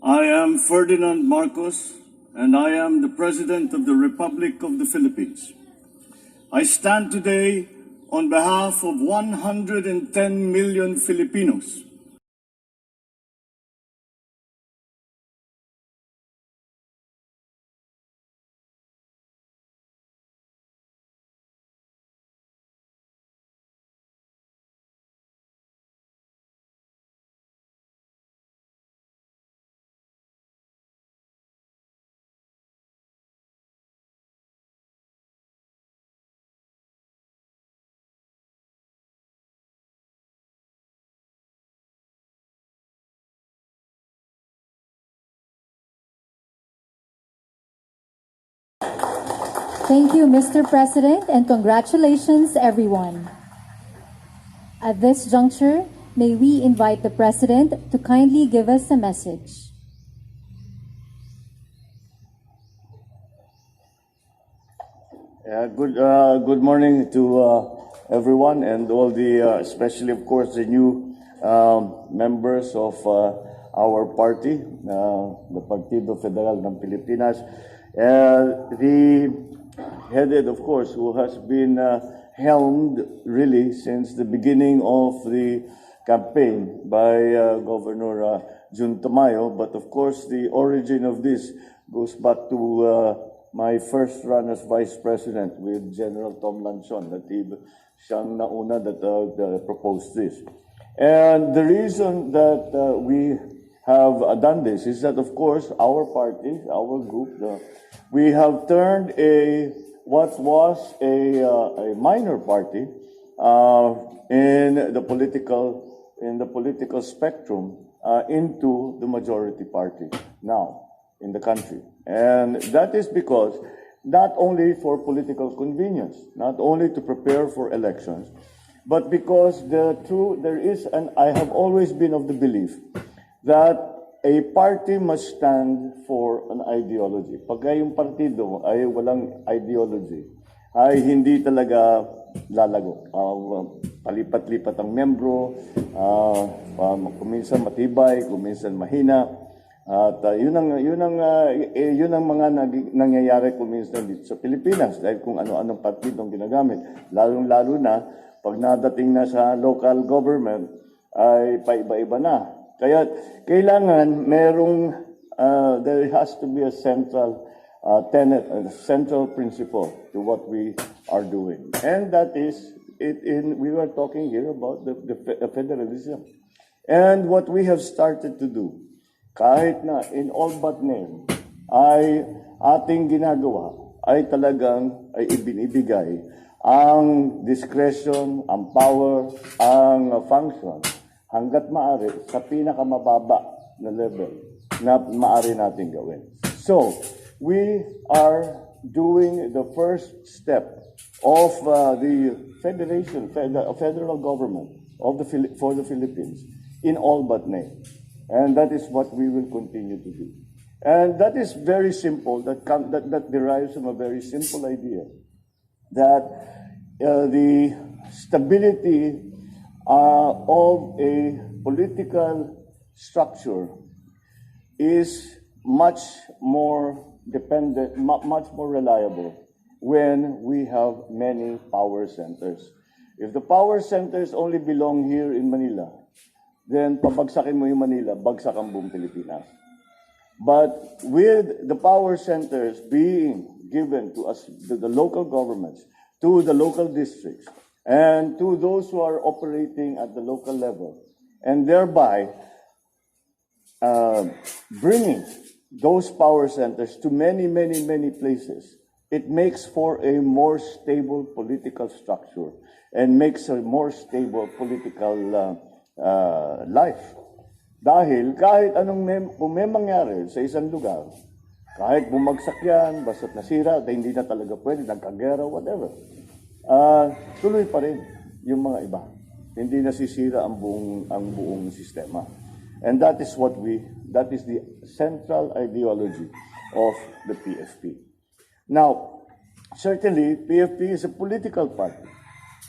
I am Ferdinand Marcos, and I am the President of the Republic of the Philippines. I stand today on behalf of 110 million Filipinos. Thank you, Mr. President, and congratulations, everyone. At this juncture, may we invite the President to kindly give us a message. Good morning to everyone and all the, especially of course the new members of our party, the Partido Federal ng Pilipinas. The headed, of course, who has been helmed really since the beginning of the campaign by Governor Jun Tamayo. But of course, the origin of this goes back to my first run as Vice President with General Tom Lanchon, that siyang nauna that proposed this. And the reason that we have done this is that, of course, our party, our group, we have turned what was a minor party in the political spectrum into the majority party now in the country. And that is because not only for political convenience, not only to prepare for elections, but because I have always been of the belief that a party must stand for an ideology. Pagka yung partido ay walang ideology, ay hindi talaga lalago. Palipat-lipat ang membro, kuminsan matibay, kuminsan mahina. At yun ang mga nangyayari kuminsan dito sa Pilipinas dahil kung ano-anong partidong ginagamit. Lalong-lalo na pag nadating na sa local government ay paiba-iba na. Kaya kailangan there has to be a central tenet, a central principle to what we are doing. And that is, we were talking here about the federalism. And what we have started to do, kahit na in all but name, ay ating ginagawa, ay talagang ibinibigay ang discretion, ang power, ang function, hanggat maaari sa pinakamababa na level na maaari natin gawin. So, we are doing the first step of the federal government for the Philippines in all but name. And that is what we will continue to do. And that is very simple, that derives from a very simple idea, that the stability of a political structure is much more dependent, much more reliable when we have many power centers. If the power centers only belong here in Manila, then pabagsakin mo yung Manila, bagsak ang buong Pilipinas. But with the power centers being given to us, to the local governments, to the local districts, and to those who are operating at the local level, and thereby bringing those power centers to many, many, many places, it makes for a more stable political structure and makes a more stable political life. Dahil kahit kung may mangyari sa isang lugar, kahit bumagsak yan, basta't nasira, hindi na talaga pwede, nagkagera, whatever, tuloy pa rin yung mga iba. Hindi nasisira ang buong sistema. And that is the central ideology of the PFP. Now, certainly, PFP is a political party.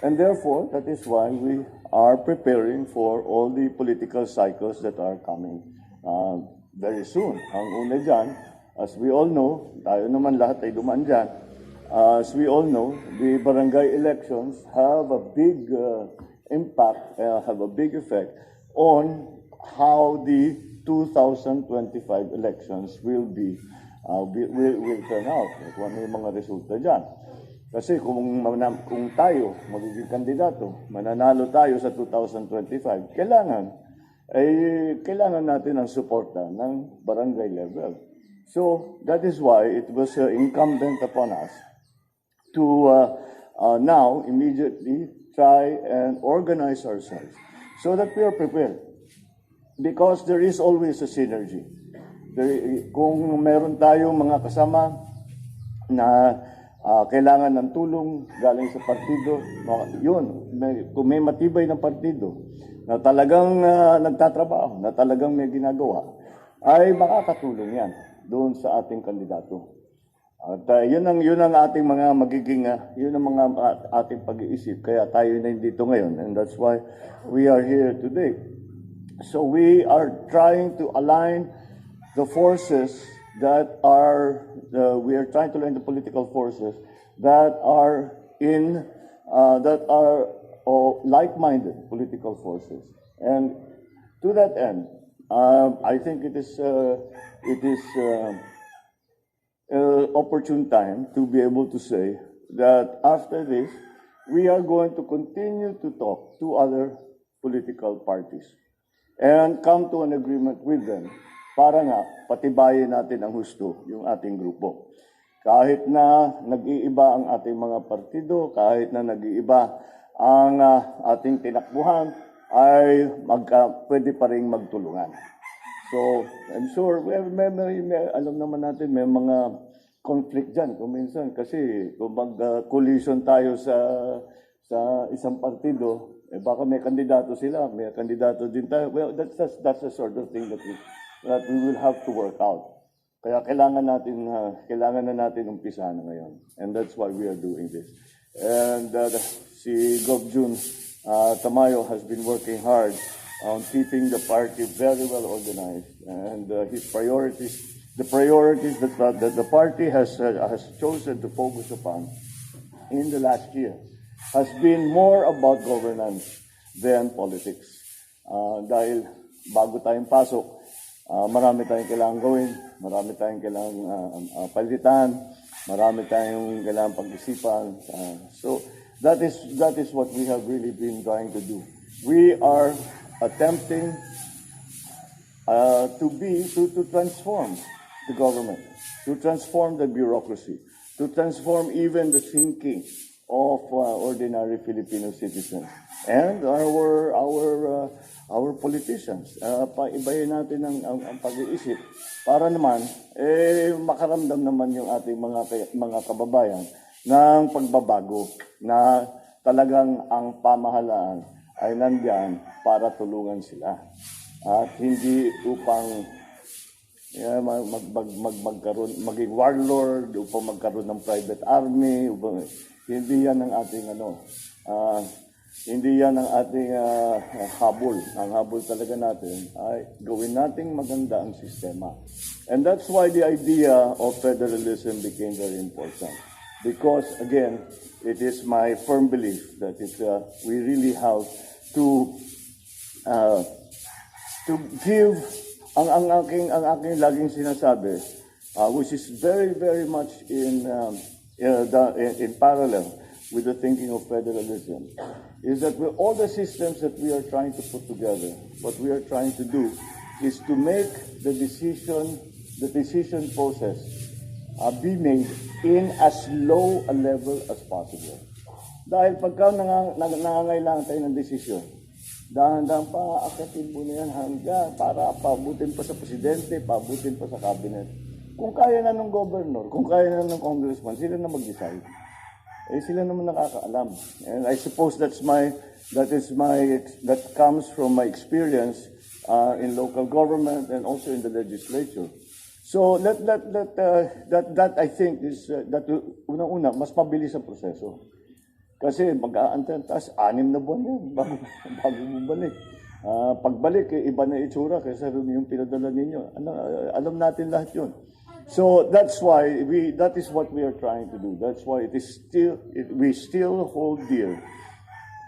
And therefore, that is why we are preparing for all the political cycles that are coming very soon. Ang una dyan, as we all know, tayo naman lahat ay dumaan dyan, as we all know, the barangay elections have a big impact, have a big effect on how the 2025 elections will turn out. Kung ano yung mga resulta dyan. Kasi kung tayo magiging kandidato, mananalo tayo sa 2025, kailangan natin ang suporta ng barangay level. So that is why it was incumbent upon us to now immediately try and organize ourselves so that we are prepared. Because there is always a synergy. Kung meron tayong mga kasama na kailangan ng tulong galing sa partido, kung may matibay ng partido na talagang nagtatrabaho, na talagang may ginagawa, ay makakatulong yan doon sa ating kandidato. At yun ang ating mga yun ang mga ating pag-iisip. Kaya tayo na dito ngayon. And that's why we are here today. So we are trying to align the forces that are, we are trying to align the political forces that are like-minded political forces. And to that end, I think it is opportune time to be able to say that after this, we are going to continue to talk to other political parties and come to an agreement with them para nga patibayin natin ang husto yung ating grupo. Kahit na nag-iiba ang ating mga partido, kahit na nag-iiba ang ating tinakbuhan, ay pwede pa rin magtulungan. So, I'm sure, alam naman natin, may mga conflict dyan kung minsan. Kasi kung mag-collision tayo sa isang partido, baka may kandidato sila, may kandidato din tayo. Well, that's the sort of thing that we will have to work out. Kaya kailangan na natin umpisahan ngayon. And that's why we are doing this. And si Gov. June Tamayo has been working hard on keeping the party very well organized. And his priorities, the priorities that the party has chosen to focus upon in the last year has been more about governance than politics. Dahil bago tayong pasok, marami tayong kailangan gawin, marami tayong kailangan palitan, marami tayong kailangan pag-isipan. So that is what we have really been trying to do. We are attempting to transform the government, to transform the bureaucracy, to transform even the thinking of ordinary Filipino citizens and our politicians. Paibayin natin ang pag-iisip para naman makaramdam naman yung ating mga kababayan ng pagbabago na talagang ang pamahalaan ay nandiyan para tulungan sila at hindi upang maging warlord, upang magkaroon ng private army, hindi yan ang ating hindi yan ang ating habol. Ang habol talaga natin ay gawin nating maganda ang sistema. And that's why the idea of federalism became very important. Because again, it is my firm belief that we really have to give ang aking laging sinasabi, which is very, very much in parallel with the thinking of federalism, is that with all the systems that we are trying to put together, what we are trying to do is to make the decision process be made in as low a level as possible. Dahil pagka nangangailangan tayo ng desisyon, dahan-dahan pa akitin po na yan hanggang para pabutin pa sa presidente, pabutin pa sa cabinet. Kung kaya na ng governor, kung kaya na ng congressman, sila na mag-decide. Sila naman nakakaalam. And I suppose that comes from my experience in local government and also in the legislature. So that I think is that unang-una mas mabilis ang proseso. Kasi mag-aantay, taas 6 na buwan yan bago bumalik. Pagbalik, iba na itsura kaysa yung pinadala ninyo. Alam natin lahat yun. So that's why that is what we are trying to do. That's why we still hold dear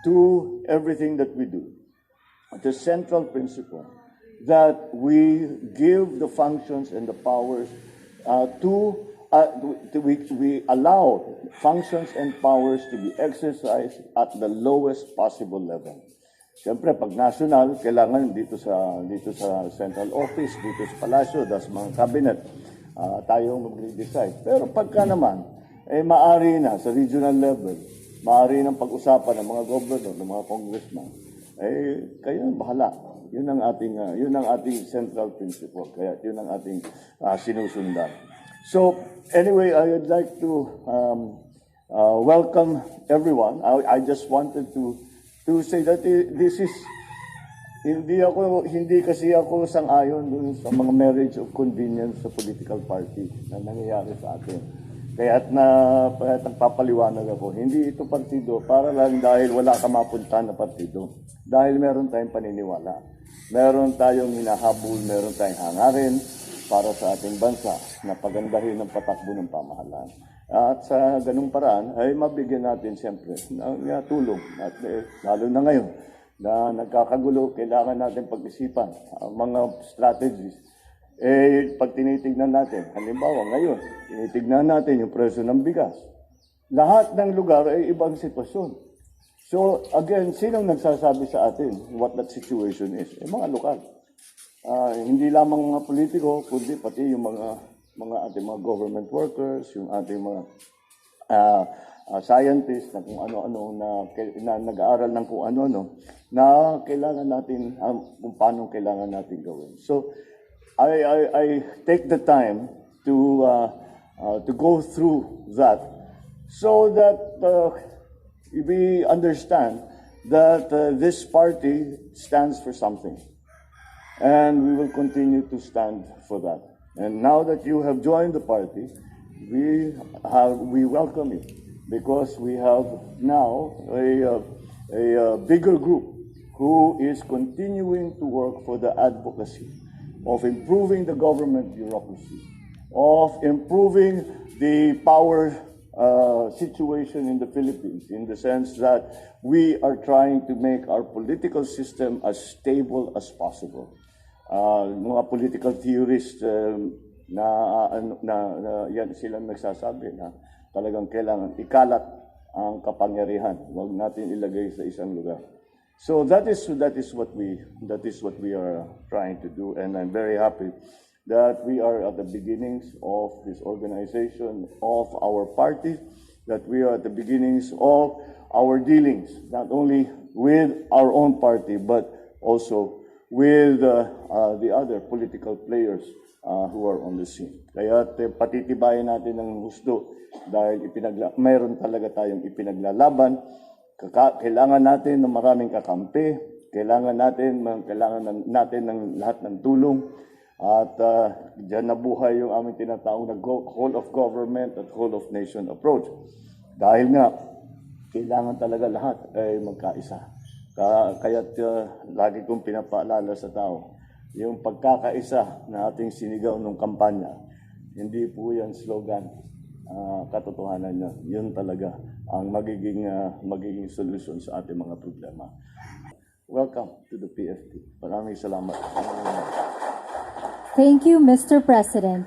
to everything that we do. The central principle that we give the functions and the powers we allow functions and powers to be exercised at the lowest possible level. Siyempre, pag national, kailangan dito sa central office, dito sa palasyo, das mga cabinet, tayong mag-decide. Pero pagka naman, maari na sa regional level, maari ng pag-usapan ng mga governor, ng mga congressman, kayo bahala. Yun ang ating central principle. Kaya yun ang ating sinusundan. So, anyway, I would like to welcome everyone. I just wanted to say that this is hindi kasi ako sang-ayon dun sa mga marriage of convenience sa political party na nangyayari sa atin. Kaya't nagpapaliwanag ako, hindi ito partido para lang dahil wala ka mapuntahan na partido. Dahil meron tayong paniniwala. Meron tayong hinahabol, meron tayong hangarin para sa ating bansa na pagandahin ng patakbo ng pamahalaan. At sa ganung paraan ay mabigyan natin siyempre ng tulong. At lalo na ngayon na nagkakagulo, kailangan natin pag-isipan ang mga strategies. Pag tinitignan natin, halimbawa ngayon, tinitignan natin yung presyo ng bigas. Lahat ng lugar ay ibang sitwasyon. So again, sinong nagsasabi sa atin what that situation is? Mga lokal. Hindi lamang mga politiko, kundi pati yung mga ating mga government workers, yung ating mga scientists na kung ano-ano na nag-aaral ng kung ano-ano na kailangan natin kung paano kailangan natin gawin. So I take the time to go through that so that we understand that this party stands for something. And we will continue to stand for that. And now that you have joined the party, we welcome you because we have now a bigger group who is continuing to work for the advocacy of improving the government bureaucracy, of improving the power situation in the Philippines, in the sense that we are trying to make our political system as stable as possible. Mga political theorists yan silang nagsasabi na talagang kailangan ikalat ang kapangyarihan. Huwag natin ilagay sa isang lugar. So that is what we are trying to do, and I'm very happy that we are at the beginnings of this organization of our party, that we are at the beginnings of our dealings, not only with our own party but also with the other political players who are on the scene. Kaya patitibayan natin ng gusto dahil mayroon talaga tayong ipinaglalaban. Kailangan natin ng maraming kakampi, kailangan natin ng lahat ng tulong. At diyan nabuhay yung aming tinatawag na whole of government at whole of nation approach. Dahil nga, kailangan talaga lahat ay magkaisa. Kaya't lagi kong pinapaalala sa tao, yung pagkakaisa na ating sinigaw ng kampanya, hindi po yan slogan, katotohanan yan. Yun talaga ang magiging solusyon sa ating mga problema. Welcome to the PFP. Maraming salamat. Thank you, Mr. President.